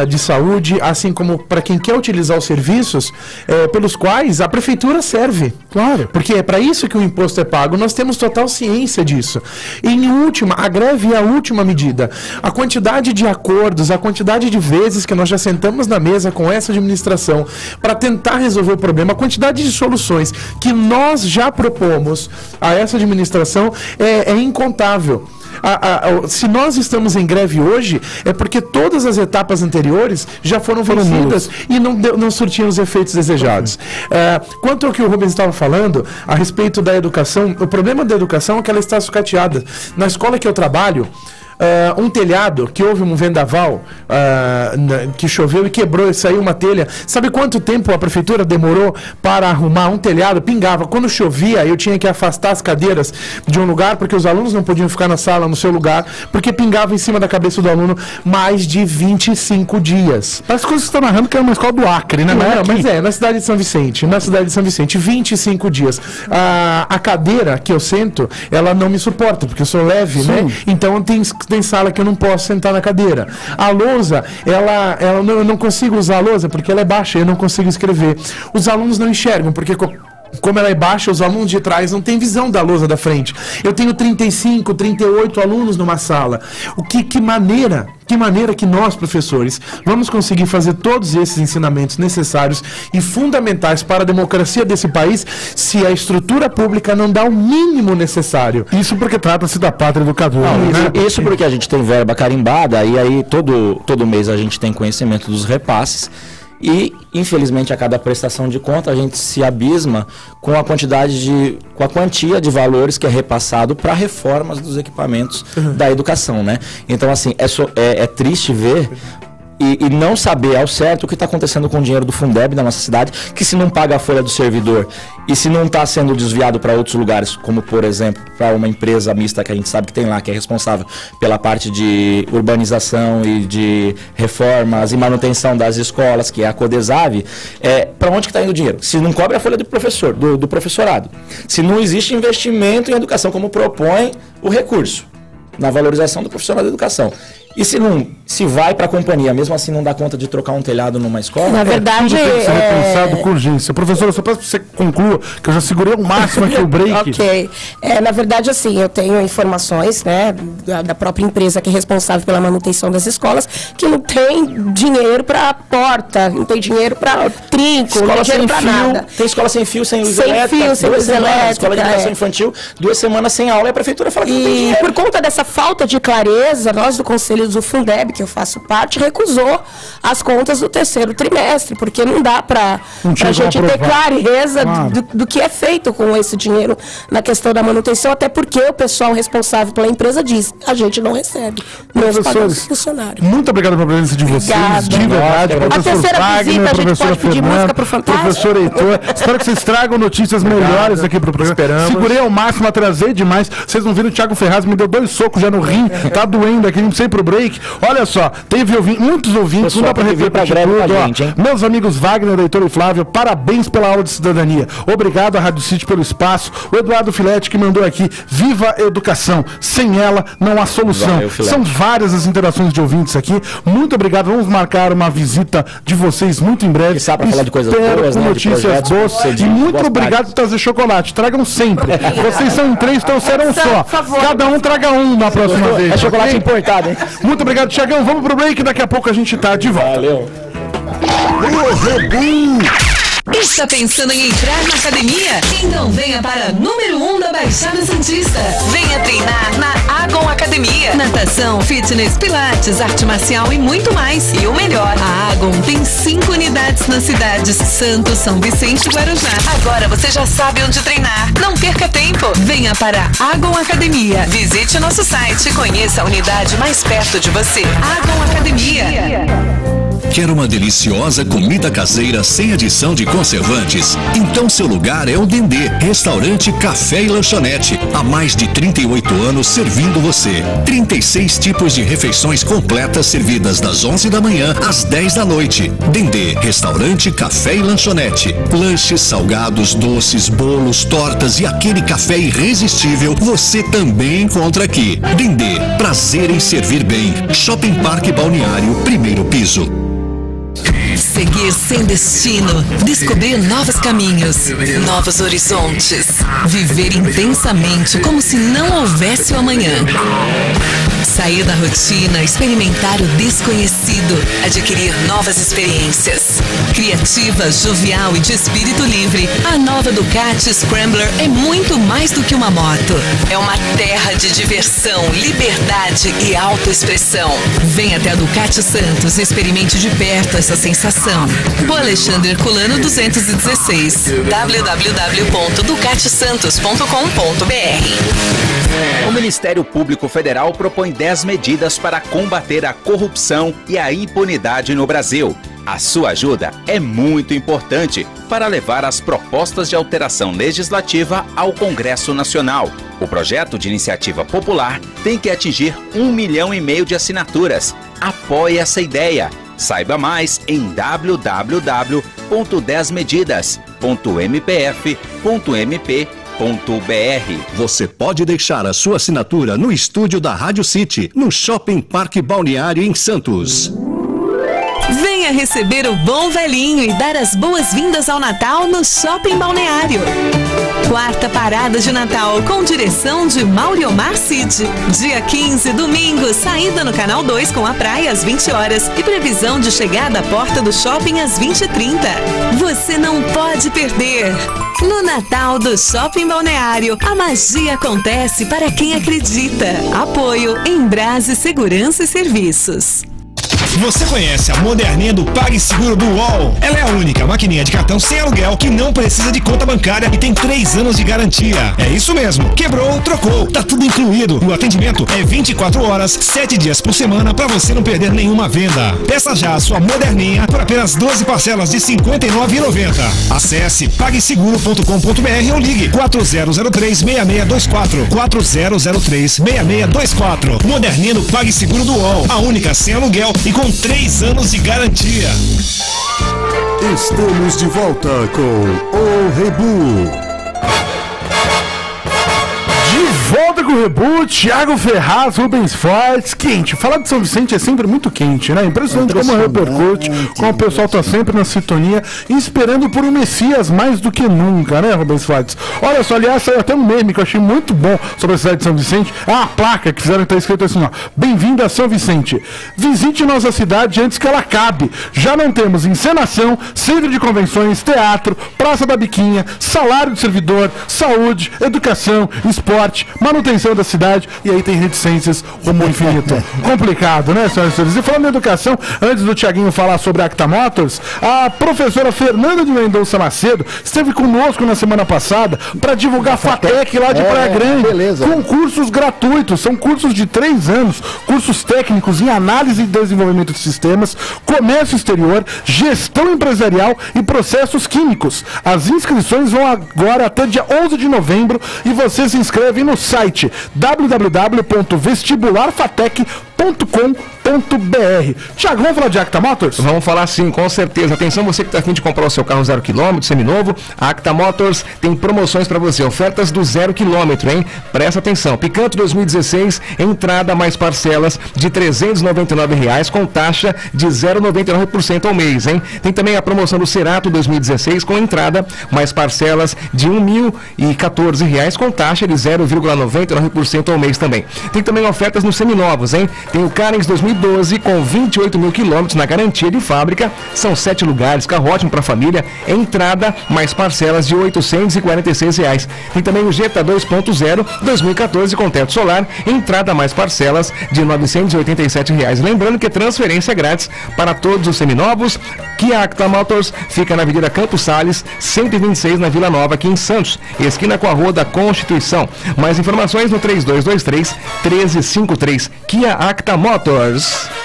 de saúde, assim como para quem quer utilizar os serviços pelos quais a prefeitura serve. Claro. Porque é para isso que o imposto é pago. Nós temos total ciência disso. E, em última, a greve é a última medida. A quantidade de acordos, a quantidade de vezes que nós já sentamos na mesa com essa administração para tentar resolver o problema, a quantidade de soluções que nós já propomos a essa administração é incontável. Se nós estamos em greve hoje, é porque todas as etapas anteriores já foram vencidas e não surtiam os efeitos desejados. Quanto ao que o Rubens estava falando, a respeito da educação, o problema da educação é que ela está sucateada. Na escola que eu trabalho, um telhado, que houve um vendaval, que choveu e quebrou e saiu uma telha. Sabe quanto tempo a prefeitura demorou para arrumar um telhado? Pingava. Quando chovia, eu tinha que afastar as cadeiras de um lugar, porque os alunos não podiam ficar na sala, no seu lugar, porque pingava em cima da cabeça do aluno mais de 25 dias. As coisas que você está narrando que é uma escola do Acre, né? Não, mas na cidade de São Vicente. Na cidade de São Vicente, 25 dias. A cadeira que eu sento, ela não me suporta, porque eu sou leve, né? Então tem sala que eu não posso sentar na cadeira. A lousa, eu não consigo usar a lousa porque ela é baixa, eu não consigo escrever. Os alunos não enxergam, porque como ela é baixa, os alunos de trás não têm visão da lousa da frente. Eu tenho 35, 38 alunos numa sala. Que maneira que nós, professores, vamos conseguir fazer todos esses ensinamentos necessários e fundamentais para a democracia desse país se a estrutura pública não dá o mínimo necessário? Isso porque trata-se da pátria educadora. Isso porque a gente tem verba carimbada e aí todo mês a gente tem conhecimento dos repasses. E, infelizmente, a cada prestação de conta, a gente se abisma com a quantia de valores que é repassado para reformas dos equipamentos da educação, né? Então, assim, é triste ver e não saber ao certo o que está acontecendo com o dinheiro do Fundeb na nossa cidade, que se não paga a folha do servidor e se não está sendo desviado para outros lugares, como, por exemplo, para uma empresa mista que a gente sabe que tem lá, que é responsável pela parte de urbanização e de reformas e manutenção das escolas, que é a Codesave, para onde que está indo o dinheiro? Se não cobre a folha do professor, do professorado, se não existe investimento em educação, como propõe o recurso, na valorização do profissional da educação. E se vai para a companhia, mesmo assim não dá conta de trocar um telhado numa escola? Na verdade, tudo tem que ser repensado com urgência. Professora, só peço que você conclua, que eu já segurei o máximo aqui o break. Ok. Na verdade, assim, eu tenho informações, né, da própria empresa que é responsável pela manutenção das escolas, que não tem dinheiro para porta, não tem dinheiro para trinco, não tem dinheiro para nada. Tem escola sem fio, sem luz elétrica. Sem luz elétrica. Escola de educação infantil, 2 semanas sem aula e a prefeitura fala que não tem dinheiro. E por conta dessa falta de clareza, nós do Conselho conselhos do Fundeb, que eu faço parte, recusou as contas do terceiro trimestre, porque não dá para a gente ter clareza do que é feito com esse dinheiro na questão da manutenção, até porque o pessoal responsável pela empresa diz, a gente não recebe. Professores, muito obrigado pela presença de vocês, de verdade. Professor Wagner, professora Fernanda, professor Heitor. Espero que vocês tragam notícias melhores aqui pro programa. Esperamos. Segurei ao máximo, atrasei demais. Vocês não viram, o Thiago Ferraz me deu 2 socos já no rim, tá doendo aqui, não sei pro break. Olha só, teve muitos ouvintes, não dá pra repetir tudo. Meus amigos Wagner, Heitor e Flávio, parabéns pela aula de cidadania. Obrigado à Rádio City pelo espaço. O Eduardo Filete que mandou aqui, viva a educação, sem ela não há solução. São várias as interações de ouvintes aqui. Muito obrigado, vamos marcar uma visita de vocês muito em breve. Para falar de coisas boas, com notícias boas. E muito obrigado por trazer chocolate. Tragam sempre. Vocês são em 3, trouxeram só. Cada um traga um na próxima vez. É chocolate importado, hein? Muito obrigado, Thiagão. Vamos pro break, daqui a pouco a gente tá de volta. Valeu. Está pensando em entrar na academia? Então venha para a número 1 da Baixada Santista. Venha treinar na Agon Academia. Natação, fitness, pilates, arte marcial e muito mais. E o melhor, a Agon tem 5 unidades nas cidades Santos, São Vicente e Guarujá. Agora você já sabe onde treinar. Não perca tempo. Venha para a Agon Academia. Visite nosso site e conheça a unidade mais perto de você. Agon Academia. Quer uma deliciosa comida caseira sem adição de conservantes? Então seu lugar é o Dendê, restaurante, café e lanchonete. Há mais de 38 anos servindo você. 36 tipos de refeições completas servidas das 11 da manhã às 10 da noite. Dendê, restaurante, café e lanchonete. Lanches, salgados, doces, bolos, tortas e aquele café irresistível você também encontra aqui. Dendê, prazer em servir bem. Shopping Parque Balneário, primeiro piso. Seguir sem destino, descobrir novos caminhos, novos horizontes, viver intensamente como se não houvesse o amanhã. Sair da rotina, experimentar o desconhecido, adquirir novas experiências. Criativa, jovial e de espírito livre, a nova Ducati Scrambler é muito mais do que uma moto. É uma terra de diversão, liberdade e autoexpressão. Venha até a Ducati Santos e experimente de perto essa sensação. O Alexandre Herculano 216, www.ducatisantos.com.br. O Ministério Público Federal propõe 10 medidas para combater a corrupção e a impunidade no Brasil. A sua ajuda é muito importante para levar as propostas de alteração legislativa ao Congresso Nacional. O projeto de iniciativa popular tem que atingir 1,5 milhão de assinaturas. Apoie essa ideia. Saiba mais em www.10medidas.mpf.mp.br. Você pode deixar a sua assinatura no estúdio da Rádio City, no Shopping Parque Balneário em Santos. Venha receber o bom velhinho e dar as boas-vindas ao Natal no Shopping Balneário. Quarta parada de Natal com direção de Mauriomar Cid. Dia 15, domingo, saída no Canal 2 com a praia às 20 horas e previsão de chegada à porta do shopping às 20h30. Você não pode perder! No Natal do Shopping Balneário, a magia acontece para quem acredita. Apoio Embrase Segurança e Serviços. Você conhece a moderninha do PagSeguro do UOL? Ela é a única maquininha de cartão sem aluguel que não precisa de conta bancária e tem 3 anos de garantia. É isso mesmo. Quebrou, trocou. Tá tudo incluído. O atendimento é 24 horas, 7 dias por semana para você não perder nenhuma venda. Peça já a sua moderninha por apenas 12 parcelas de R$ 59,90. Acesse pagseguro.com.br ou ligue 4003-6624. 4003-6624. Moderninha do PagSeguro do UOL. A única sem aluguel e com 3 anos de garantia. Estamos de volta com o Rebu. De volta com o Rebu, Thiago Ferraz, Rubens Fortes, quente. Falar de São Vicente é sempre muito quente, né? Impressionante como repercute, como o pessoal tá sempre na sintonia e esperando por um Messias mais do que nunca, né, Rubens Fortes? Olha só, aliás, saiu até um meme que eu achei muito bom sobre a cidade de São Vicente. A placa que fizeram tá escrito assim, ó: Bem-vindo a São Vicente. Visite nossa cidade antes que ela acabe. Já não temos encenação, centro de convenções, teatro, Praça da Biquinha, salário de servidor, saúde, educação, esporte, manutenção céu da cidade, e aí tem reticências rumo ao infinito. Complicado, né, senhoras e senhores? E falando em educação, antes do Thiaguinho falar sobre a Acta Motors, a professora Fernanda de Mendonça Macedo esteve conosco na semana passada para divulgar a FATEC lá de Praia Grande, beleza. com cursos gratuitos. São cursos de 3 anos, cursos técnicos em análise e desenvolvimento de sistemas, comércio exterior, gestão empresarial e processos químicos. As inscrições vão agora até dia 11 de novembro e você se inscreve no site www.vestibularfatec.com.br. Tiago, vamos falar de Acta Motors? Vamos falar sim, com certeza. Atenção, você que está a fim de comprar o seu carro 0 km, seminovo, a Acta Motors tem promoções para você, ofertas do 0 km, hein? Presta atenção. Picanto 2016, entrada mais parcelas de R$ 399 com taxa de 0,99% ao mês, hein? Tem também a promoção do Cerato 2016 com entrada mais parcelas de R$ 1.014 com taxa de 0,99% ao mês também. Tem também ofertas nos seminovos, hein? Tem o Carens 2012 com 28 mil quilômetros na garantia de fábrica, são 7 lugares, carro ótimo para família, entrada mais parcelas de R$ 846. Tem também o Jetta 2.0 2014 com teto solar, entrada mais parcelas de R$ 987. Lembrando que transferência grátis para todos os seminovos, que a Acta Motors fica na Avenida Campos Sales, 126 na Vila Nova, aqui em Santos, esquina com a Rua da Constituição. Mais informações no 3223-1353, Kia Acta Motors.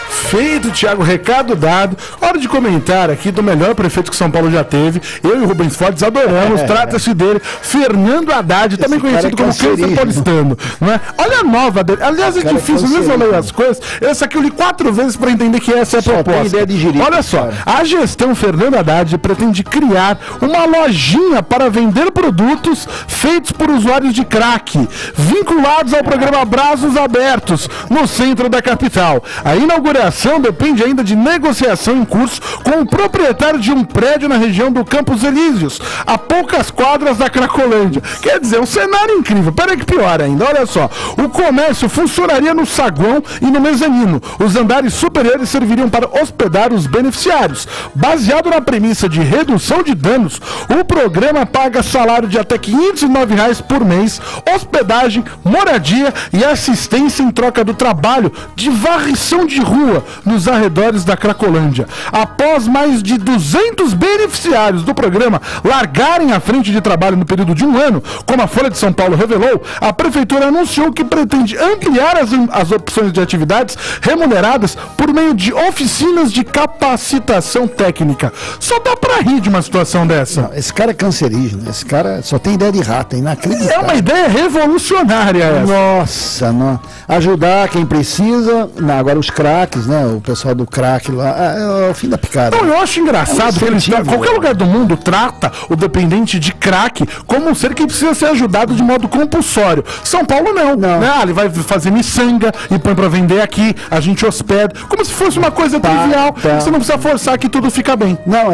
Feito, Thiago, recado dado. Hora de comentar aqui do melhor prefeito que São Paulo já teve. Eu e o Rubens Fortes adoramos, trata-se dele, Fernando Haddad, também conhecido como Câncer Paulistano, não é? Olha a nova dele. Aliás, é difícil, mesmo eu leio as coisas. Essa aqui eu li 4 vezes para entender que essa é a proposta. Ideia de girica, olha só, a gestão Fernando Haddad pretende criar uma lojinha para vender produtos feitos por usuários de crack, vinculados ao programa Braços Abertos, no centro da capital. A inauguração depende ainda de negociação em curso com o proprietário de um prédio na região do Campos Elíseos, a poucas quadras da Cracolândia. Quer dizer, um cenário incrível. Peraí que pior ainda, olha só. O comércio funcionaria no saguão e no mezanino. Os andares superiores serviriam para hospedar os beneficiários. Baseado na premissa de redução de danos, o programa paga salário de até R$ 509 por mês, hospedagem, moradia e assistência em troca do trabalho de varrição de rua nos arredores da Cracolândia. Após mais de 200 beneficiários do programa largarem a frente de trabalho no período de 1 ano, como a Folha de São Paulo revelou, a prefeitura anunciou que pretende ampliar as opções de atividades remuneradas por meio de oficinas de capacitação técnica. Só dá pra rir de uma situação dessa. Não, esse cara é cancerígeno, esse cara só tem ideia de rato, é inacreditável. É uma ideia revolucionária essa. Nossa, não. Ajudar quem precisa, agora os craques, né? O pessoal do crack lá, é o fim da picada. Não, eu acho engraçado que qualquer lugar do mundo trata o dependente de crack como um ser que precisa ser ajudado de modo compulsório. São Paulo não. Né? Ele vai fazer miçanga e põe pra vender aqui, a gente hospeda, como se fosse uma coisa trivial. Você não precisa forçar que tudo fica bem. Não.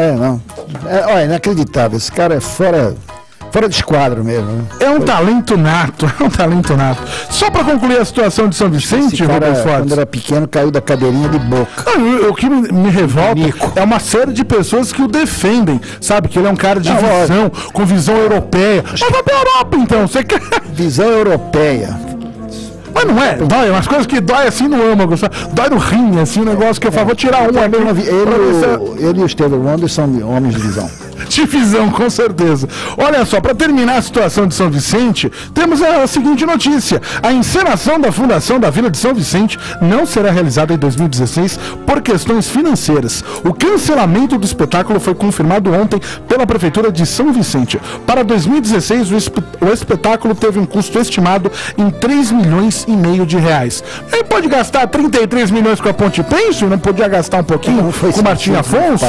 Olha, inacreditável. Esse cara é fora de esquadro mesmo. Né? É um talento nato, Só para concluir a situação de São Vicente, Rubens Fortes, quando era pequeno, caiu da cadeirinha de boca. O que me revolta é uma série de pessoas que o defendem, sabe? Que ele é um cara de visão, com visão europeia. Mas vai pra Europa, então, você quer... Visão europeia. Mas não é, dói, umas coisas que dói assim no âmago, dói no rim, assim, um negócio que eu falo, vou tirar um ali. Ele e o Estevão Wonder são homens de visão. De visão, com certeza. Olha só, para terminar a situação de São Vicente, temos a seguinte notícia. A encenação da Fundação da Vila de São Vicente não será realizada em 2016 por questões financeiras. O cancelamento do espetáculo foi confirmado ontem pela Prefeitura de São Vicente. Para 2016, o espetáculo teve um custo estimado em R$3,5 milhões de reais. Ele pode gastar 33 milhões com a Ponte Pênsil? Não podia gastar um pouquinho com o Martim Afonso?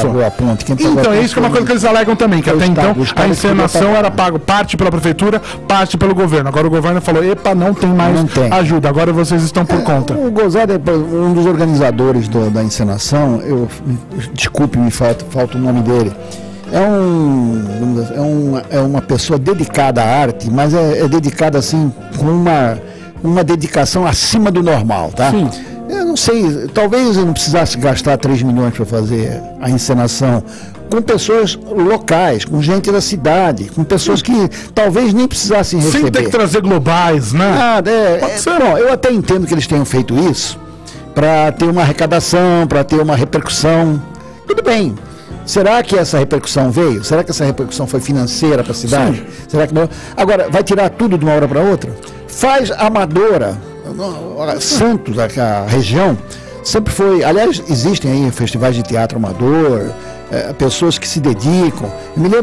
Então, é isso que é uma coisa que eles alegam também, que até então a encenação era pago parte pela prefeitura, parte pelo governo. Agora o governo falou, epa, não tem mais ajuda, agora vocês estão por conta. O Gozado é um dos organizadores da encenação, desculpe, me falta o nome dele. É uma pessoa dedicada à arte, mas é dedicada assim, com uma dedicação acima do normal, tá? Sim. Eu não sei, talvez eu não precisasse gastar 3 milhões para fazer a encenação com pessoas locais, com gente da cidade, com pessoas que talvez nem precisassem receber. Sem ter que trazer globais, né? Nada, bom, eu até entendo que eles tenham feito isso para ter uma arrecadação, para ter uma repercussão. Tudo bem. Será que essa repercussão veio? Será que essa repercussão foi financeira para a cidade? Sim. Será que não? Agora, vai tirar tudo de uma hora para outra? Faz amadora. Santos, a região, sempre foi... Aliás, existem aí festivais de teatro amador, pessoas que se dedicam.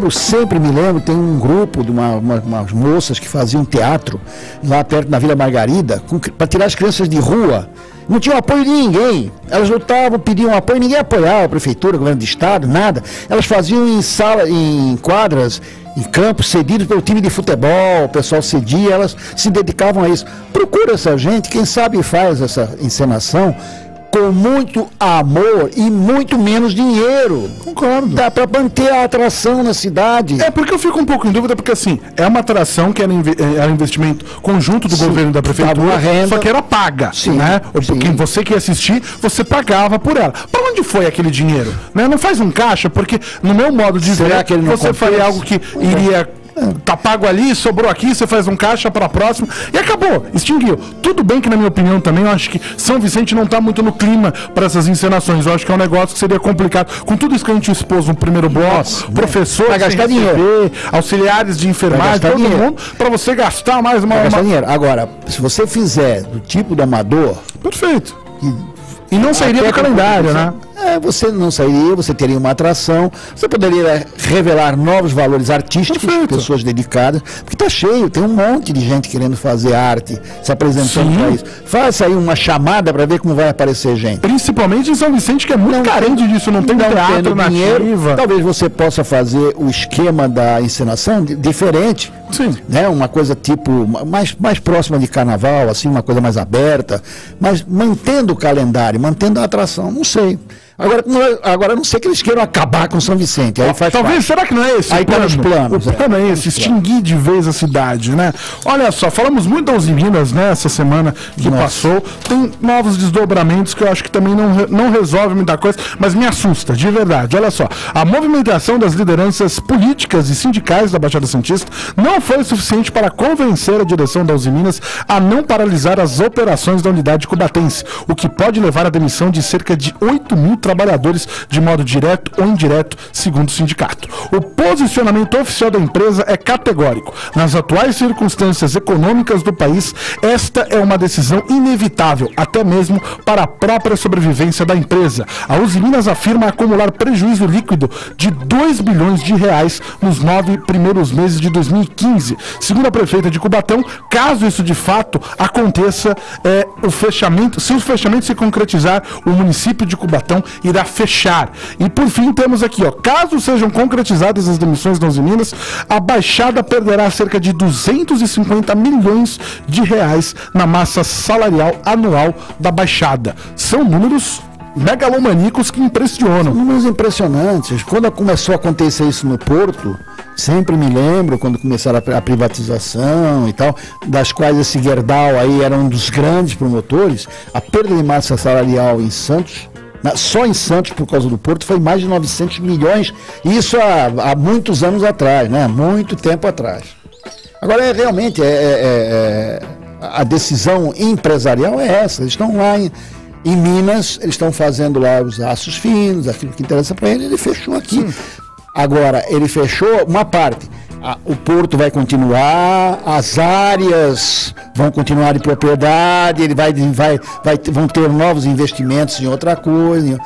Sempre me lembro, tem um grupo de umas moças que faziam teatro lá perto da Vila Margarida, para tirar as crianças de rua. Não tinha apoio de ninguém. Elas lutavam, pediam apoio, ninguém apoiava, a prefeitura, o governo do estado, nada. Elas faziam em quadras, em campos cedidos pelo time de futebol, o pessoal cedia, elas se dedicavam a isso. Procura essa gente, quem sabe faz essa encenação com muito amor e muito menos dinheiro. Concordo. Dá para manter a atração na cidade. Porque eu fico um pouco em dúvida, porque assim, é uma atração que era investimento conjunto do governo e da prefeitura, só que era paga, né? Porque você que ia assistir, você pagava por ela. Para onde foi aquele dinheiro? Né? Não faz um caixa, porque no meu modo de ver, que você faria algo que iria... Tá pago ali, sobrou aqui, você faz um caixa para a próxima e acabou, extinguiu. Tudo bem que, na minha opinião, também eu acho que São Vicente não tá muito no clima para essas encenações. Eu acho que é um negócio que seria complicado. Com tudo isso que a gente expôs no primeiro bloco, professores, vai gastar dinheiro, auxiliares de enfermagem, todo mundo, para você gastar mais uma... dinheiro. Agora, se você fizer do tipo do amador... Perfeito. E não sairia do calendário, né? Você não sairia, você teria uma atração, você poderia revelar novos valores artísticos, pessoas dedicadas, porque está cheio, tem um monte de gente querendo fazer arte, se apresentando para isso. Faça aí uma chamada para ver como vai aparecer gente. Principalmente em São Vicente, que é muito carente disso, não tem teatro nativa. Talvez você possa fazer o esquema da encenação diferente. Sim. Né? Uma coisa tipo, mais próxima de carnaval, assim, uma coisa mais aberta, mas mantendo o calendário, mantendo a atração, não sei. Agora não sei que eles queiram acabar com São Vicente. Aí faz talvez, parte. será que não é esse aí plano? Os planos, o plano é esse, extinguir de vez a cidade, né? Olha só, falamos muito das Minas, né, essa semana que passou. Tem novos desdobramentos que eu acho que também não resolve muita coisa, mas me assusta, de verdade. Olha só, a movimentação das lideranças políticas e sindicais da Baixada Santista não foi suficiente para convencer a direção da Uzi Minas a não paralisar as operações da unidade cubatense, o que pode levar à demissão de cerca de 8 mil trabalhadores de modo direto ou indireto, segundo o sindicato. O posicionamento oficial da empresa é categórico. Nas atuais circunstâncias econômicas do país, esta é uma decisão inevitável, até mesmo para a própria sobrevivência da empresa. A Uzi Minas afirma acumular prejuízo líquido de 2 bilhões de reais nos 9 primeiros meses de 2015. Segundo a prefeita de Cubatão, caso isso de fato aconteça, se o fechamento se concretizar, o município de Cubatão irá fechar. E por fim temos aqui, caso sejam concretizadas as demissões da Uzi Minas, a Baixada perderá cerca de 250 milhões de reais na massa salarial anual da Baixada. São números megalomaníacos que impressionam. São números impressionantes. Quando começou a acontecer isso no Porto, sempre me lembro quando começaram a privatização e tal, das quais esse Gerdau aí era um dos grandes promotores, a perda de massa salarial em Santos, só em Santos, por causa do Porto, foi mais de 900 milhões, isso há muitos anos atrás, né? Muito tempo atrás. Agora, realmente, a decisão empresarial é essa. Eles estão lá em Minas, eles estão fazendo lá os aços finos, aquilo que interessa para ele fechou aqui. Agora, ele fechou uma parte. O porto vai continuar, as áreas vão continuar de propriedade, vão ter novos investimentos em outra coisa,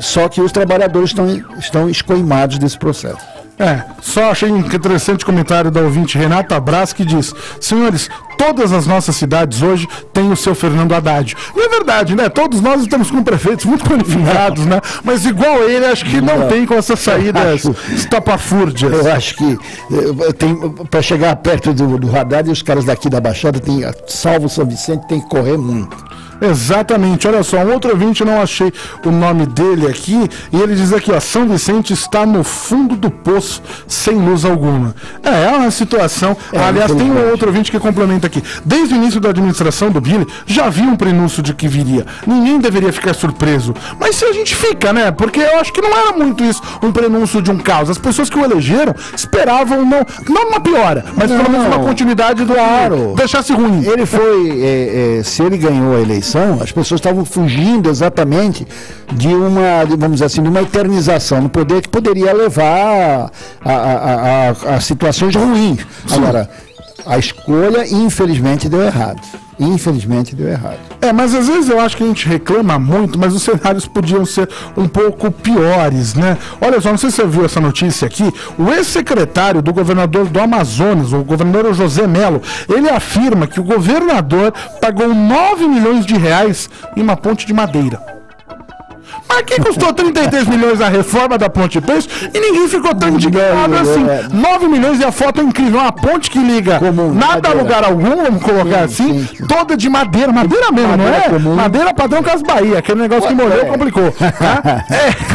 só que os trabalhadores estão escoimados desse processo. Só achei interessante o comentário da ouvinte Renata Braz, que diz: senhores, todas as nossas cidades hoje têm o seu Fernando Haddad. E é verdade, né? Todos nós estamos com prefeitos muito qualificados, né? Mas igual ele, acho que não tem com essas saídas estapafúrdias. Eu acho que para chegar perto do Haddad, os caras daqui da Baixada, salvo São Vicente, tem que correr muito. Exatamente, olha só, um outro ouvinte, não achei o nome dele aqui, e ele diz aqui, ó, São Vicente está no fundo do poço, sem luz alguma. É uma situação, aliás, tem um outro ouvinte que complementa aqui, desde o início da administração do Billy, já havia um prenúncio de que viria, ninguém deveria ficar surpreso, mas se a gente fica, né, porque eu acho que não era muito isso, um prenúncio de um caos, as pessoas que o elegeram esperavam, não uma piora, mas pelo menos uma continuidade do deixasse ruim. Ele foi, se ele ganhou a eleição, as pessoas estavam fugindo exatamente de vamos dizer assim, de uma eternização no poder que poderia levar a situações ruins. Sim. Agora, a escolha, infelizmente, deu errado. Infelizmente deu errado. Mas às vezes eu acho que a gente reclama muito, mas os cenários podiam ser um pouco piores, né? Olha só, não sei se você viu essa notícia aqui, o ex-secretário do governador do Amazonas, o governador José Melo, ele afirma que o governador pagou 9 milhões de reais em uma ponte de madeira. Mas quem custou 33 milhões a reforma da Ponte Peixe e ninguém ficou tão indignado assim. 9 milhões e a foto é incrível. Uma ponte que liga nada a lugar algum, vamos colocar assim, toda de madeira. Madeira mesmo, não é? Comum. Madeira padrão Casas Bahia. Aquele negócio que molhou complicou. Tá?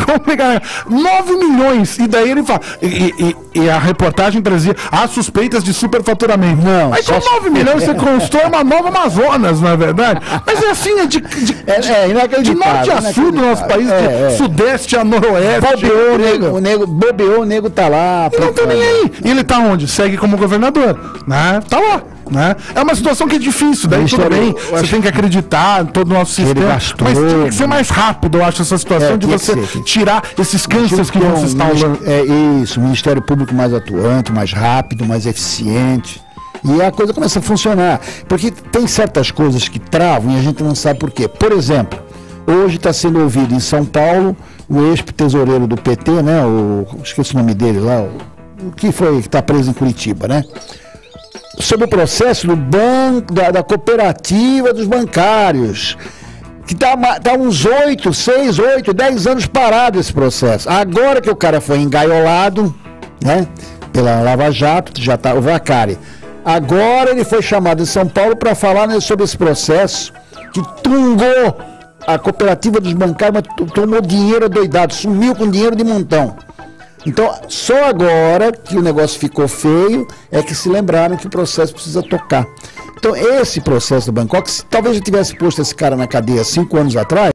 Complicado. 9 milhões. E daí ele fala. E a reportagem trazia as suspeitas de superfaturamento. Não. Aí com 9 milhões você constrói uma nova Amazonas, na verdade. Mas é assim, de norte a sul do nosso país, de sudeste a noroeste. Bobeou, o nego tá lá. E não tá nem aí. E ele tá onde? Segue como governador. Né? Tá lá. Né? É uma situação que é difícil, daí tudo bem, você tem que acreditar em todo o nosso sistema, mas tem que ser mais rápido, eu acho, essa situação de você tirar esses cânceres que vão se instalando. Isso, o Ministério Público mais atuante, mais rápido, mais eficiente. E a coisa começa a funcionar. Porque tem certas coisas que travam e a gente não sabe por quê. Por exemplo, hoje está sendo ouvido em São Paulo o ex-tesoureiro do PT, né? Esqueci o nome dele lá, o que está preso em Curitiba, né? Sobre o processo do banco, da cooperativa dos bancários, que está uns 10 anos parado esse processo. Agora que o cara foi engaiolado, né, pela Lava Jato, já está o Vacari. Agora ele foi chamado em São Paulo para falar, né, sobre esse processo que tungou a cooperativa dos bancários, mas tomou dinheiro adoidado, sumiu com dinheiro de montão. Então, só agora que o negócio ficou feio, é que se lembraram que o processo precisa tocar. Então, esse processo do Bangkok, se talvez eu tivesse posto esse cara na cadeia 5 anos atrás,